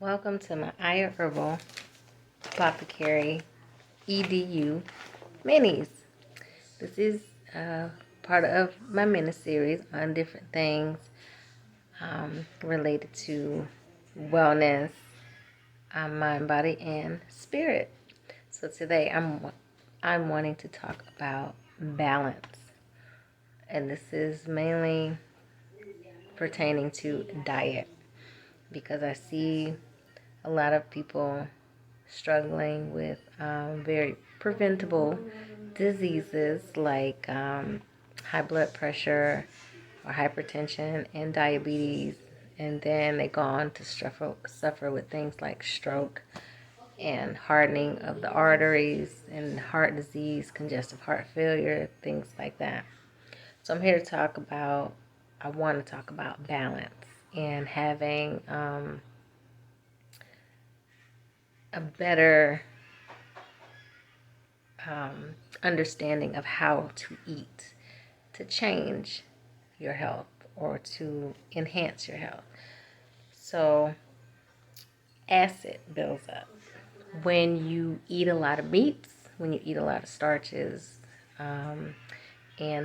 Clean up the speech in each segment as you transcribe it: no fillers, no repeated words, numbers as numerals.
Welcome to my Iyaherbal Apothecary EDU minis. This is part of my mini series on different things related to wellness, mind, body, and spirit. So today I'm wanting to talk about balance, and this is mainly pertaining to diet because I see a lot of people struggling with very preventable diseases like high blood pressure or hypertension and diabetes, and then they go on to suffer with things like stroke and hardening of the arteries and heart disease, congestive heart failure, things like that. So I'm here to I want to talk about balance and having a better understanding of how to eat to change your health or to enhance your health. So acid builds up when you eat a lot of meats, when you eat a lot of starches, and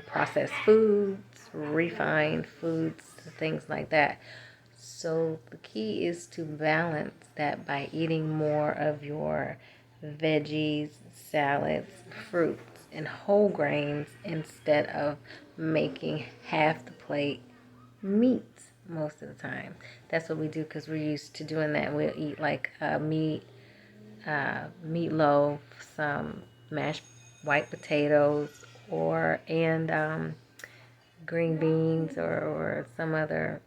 processed foods, refined foods, things like that. So the key is to balance that by eating more of your veggies, salads, fruits, and whole grains instead of making half the plate meat most of the time. That's what we do because we're used to doing that. We'll eat like meatloaf, some mashed white potatoes, and green beans or some other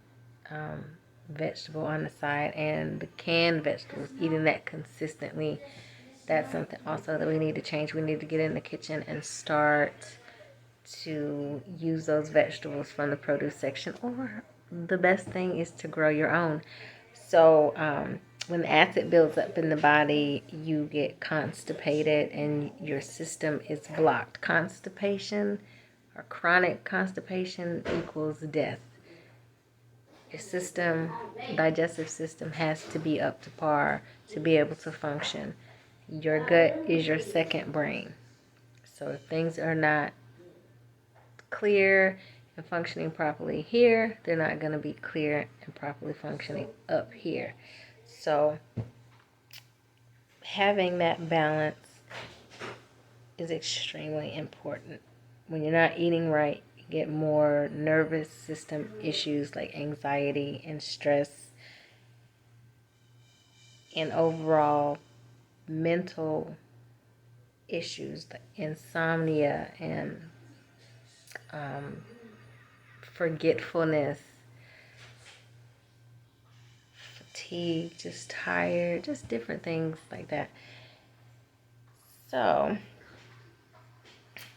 vegetable on the side, and the canned vegetables, eating that consistently. That's something also that we need to change. We need to get in the kitchen and start to use those vegetables from the produce section, or the best thing is to grow your own. So when the acid builds up in the body, you get constipated and your system is blocked. Constipation or chronic constipation equals death. Your system, digestive system, has to be up to par to be able to function. Your gut is your second brain. So if things are not clear and functioning properly here, they're not going to be clear and properly functioning up here. So having that balance is extremely important. When you're not eating right, you get more nervous system issues like anxiety and stress, and overall mental issues like insomnia and forgetfulness, fatigue, just tired, just different things like that. So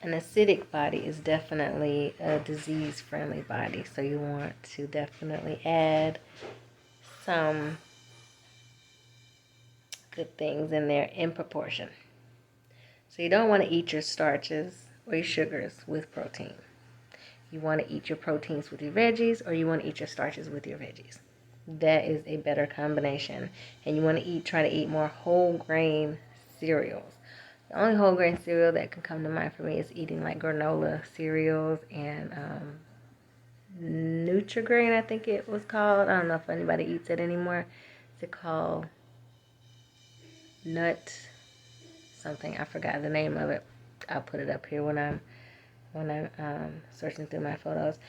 an acidic body is definitely a disease-friendly body, so you want to definitely add some good things in there in proportion. So you don't want to eat your starches or your sugars with protein. You want to eat your proteins with your veggies, or you want to eat your starches with your veggies. That is a better combination. And you want to try to eat more whole grain cereals. The only whole grain cereal that can come to mind for me is eating like granola cereals and Nutrigrain, I think it was called. I don't know if anybody eats it anymore. Is it called Nut something? I forgot the name of it. I'll put it up here when I'm searching through my photos.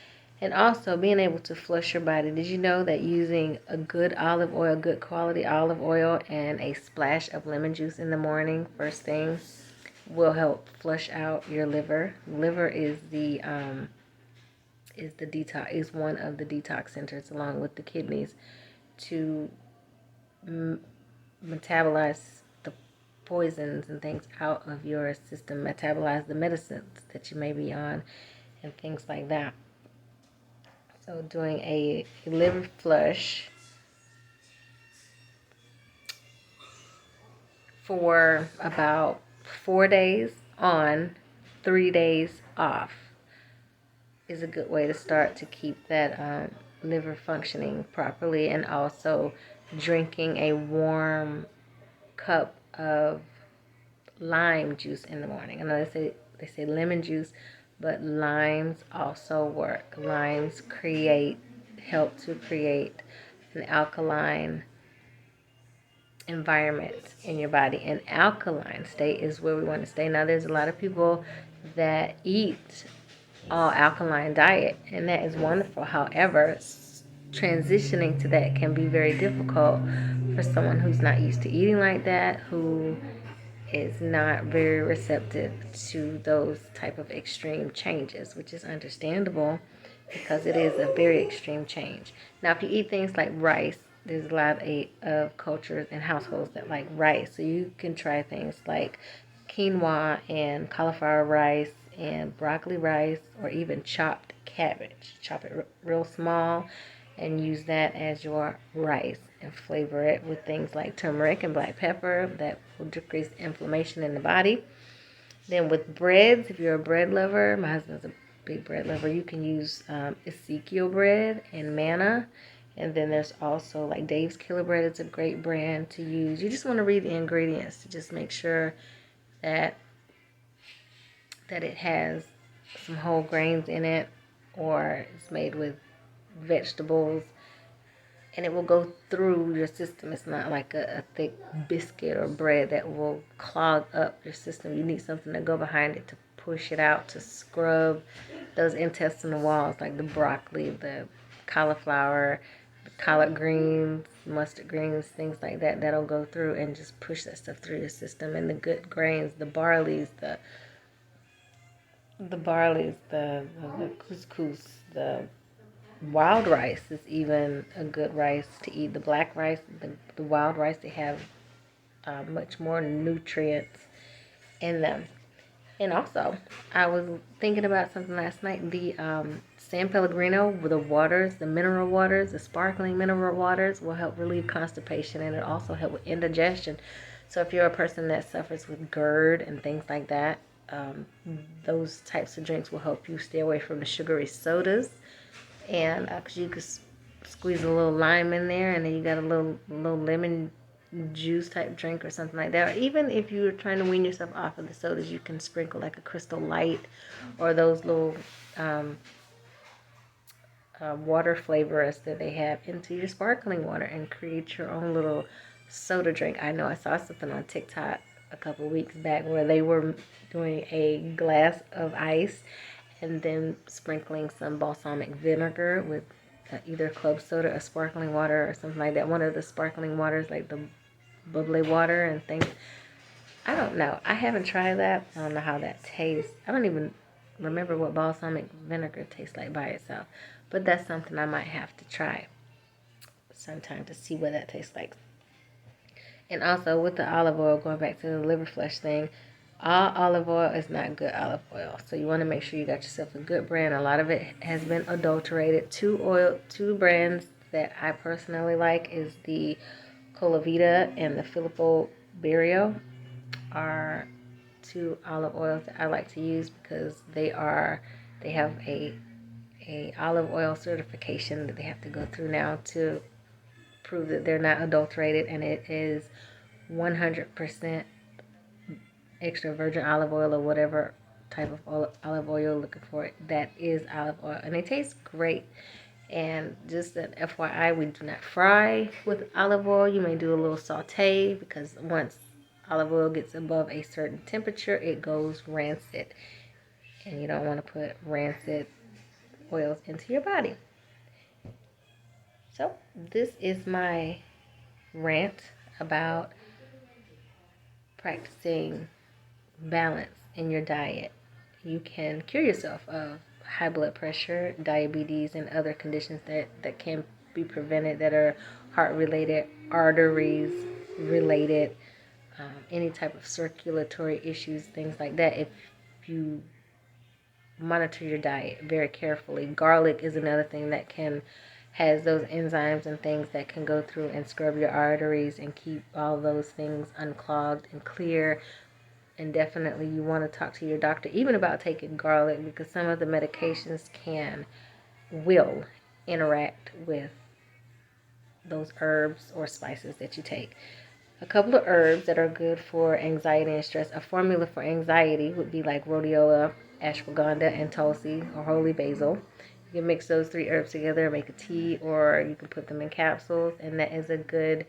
And also being able to flush your body. Did you know that using a good olive oil, good quality olive oil, and a splash of lemon juice in the morning, first thing, will help flush out your liver? Liver is is one of the detox centers, along with the kidneys, to metabolize the poisons and things out of your system, metabolize the medicines that you may be on, and things like that. So doing a liver flush for about 4 days on, 3 days off is a good way to start to keep that liver functioning properly, and also drinking a warm cup of lime juice in the morning. I know they say lemon juice, but limes also work. Limes help to create an alkaline environment in your body. An alkaline state is where we want to stay. Now, there's a lot of people that eat all alkaline diet, and that is wonderful. However, transitioning to that can be very difficult for someone who's not used to eating like that, who is not very receptive to those type of extreme changes, which is understandable because it is a very extreme change. Now, if you eat things like rice, there's a lot of cultures and households that like rice. So you can try things like quinoa and cauliflower rice and broccoli rice, or even chopped cabbage. Chop it real small and use that as your rice, and flavor it with things like turmeric and black pepper. That will decrease inflammation in the body. Then with breads, if you're a bread lover, my husband's a big bread lover, you can use Ezekiel bread and manna. And then there's also like Dave's Killer Bread. It's a great brand to use. You just want to read the ingredients to just make sure that it has some whole grains in it, or it's made with vegetables, and it will go through your system. It's not like a thick biscuit or bread that will clog up your system. You need something to go behind it to push it out, to scrub those intestinal walls, like the broccoli, the cauliflower, the collard greens, mustard greens, things like that. That'll go through and just push that stuff through your system. And the good grains, the barleys, the couscous, the wild rice is even a good rice to eat. The black rice, the wild rice, they have much more nutrients in them. And also, I was thinking about something last night. The San Pellegrino, the waters, the mineral waters, the sparkling mineral waters will help relieve constipation, and it also help with indigestion. So if you're a person that suffers with GERD and things like that, those types of drinks will help you stay away from the sugary sodas. And because you could squeeze a little lime in there, and then you got a little lemon juice type drink or something like that. Or even if you're trying to wean yourself off of the sodas, you can sprinkle like a Crystal Light or those little water flavorers that they have into your sparkling water, and create your own little soda drink. I know I saw something on TikTok a couple weeks back where they were doing a glass of ice and then sprinkling some balsamic vinegar with either club soda or sparkling water or something like that. One of the sparkling waters, like the bubbly water and things. I don't know. I haven't tried that. I don't know how that tastes. I don't even remember what balsamic vinegar tastes like by itself. But that's something I might have to try sometime to see what that tastes like. And also with the olive oil, going back to the liver flush thing, all olive oil is not good olive oil. So you want to make sure you got yourself a good brand. A lot of it has been adulterated. Two brands that I personally like is the Colavita and the Filippo Berio are two olive oils that I like to use because they have a olive oil certification that they have to go through now to prove that they're not adulterated, and it is 100% extra virgin olive oil, or whatever type of olive oil you're looking for. That is olive oil, and it tastes great. And just an FYI, we do not fry with olive oil. You may do a little saute, because once olive oil gets above a certain temperature, it goes rancid, and you don't want to put rancid oils into your body. So this is my rant about practicing balance in your diet. You can cure yourself of high blood pressure, diabetes, and other conditions that can be prevented, that are heart related, arteries related, any type of circulatory issues, things like that, if you monitor your diet very carefully. Garlic is another thing that has those enzymes and things that can go through and scrub your arteries and keep all those things unclogged and clear. And definitely you want to talk to your doctor even about taking garlic, because some of the medications will interact with those herbs or spices that you take. A couple of herbs that are good for anxiety and stress. A formula for anxiety would be like rhodiola, ashwagandha, and tulsi or holy basil. You can mix those 3 herbs together, make a tea, or you can put them in capsules, and that is a good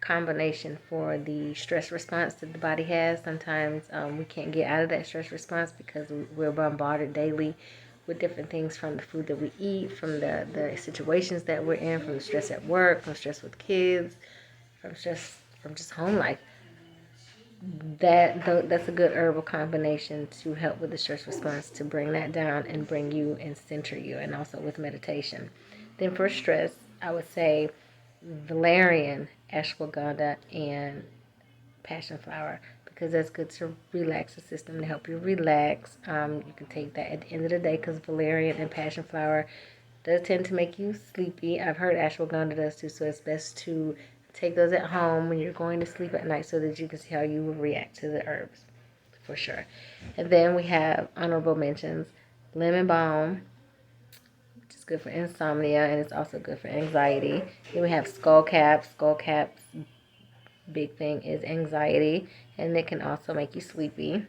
combination for the stress response that the body has. Sometimes we can't get out of that stress response because we're bombarded daily with different things, from the food that we eat, from the situations that we're in, from the stress at work, from stress with kids, from stress from just home life. That's a good herbal combination to help with the stress response, to bring that down and bring you and center you, and also with meditation. Then for stress, I would say valerian, ashwagandha, and passion flower, because that's good to relax the system, to help you relax. You can take that at the end of the day, because valerian and passion flower does tend to make you sleepy. I've heard ashwagandha does too, so it's best to take those at home when you're going to sleep at night so that you can see how you will react to the herbs, for sure. And then we have honorable mentions: lemon balm, which is good for insomnia, and it's also good for anxiety. Then we have skull caps. Skull caps, big thing is anxiety, and it can also make you sleepy.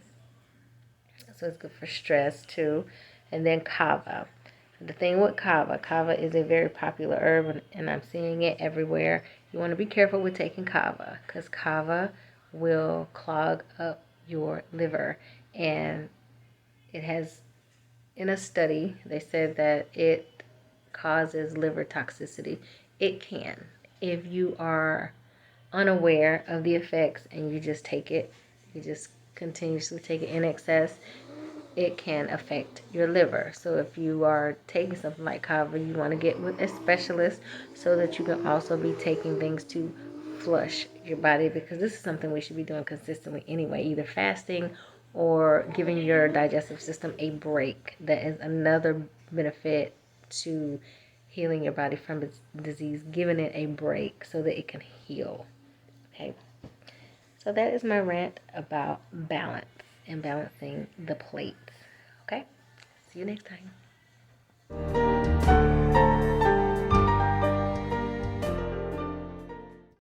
So it's good for stress too. And then kava. The thing with kava is a very popular herb, and I'm seeing it everywhere. You want to be careful with taking kava, because kava will clog up your liver. And it has, in a study, they said that it causes liver toxicity. It can. If you are unaware of the effects and you just take it, you just continuously take it in excess, it can affect your liver. So if you are taking something like kava, you want to get with a specialist so that you can also be taking things to flush your body, because this is something we should be doing consistently anyway, either fasting or giving your digestive system a break. That is another benefit to healing your body from its disease, giving it a break so that it can heal. Okay, so that is my rant about balance and balancing the plates. Okay, see you next time.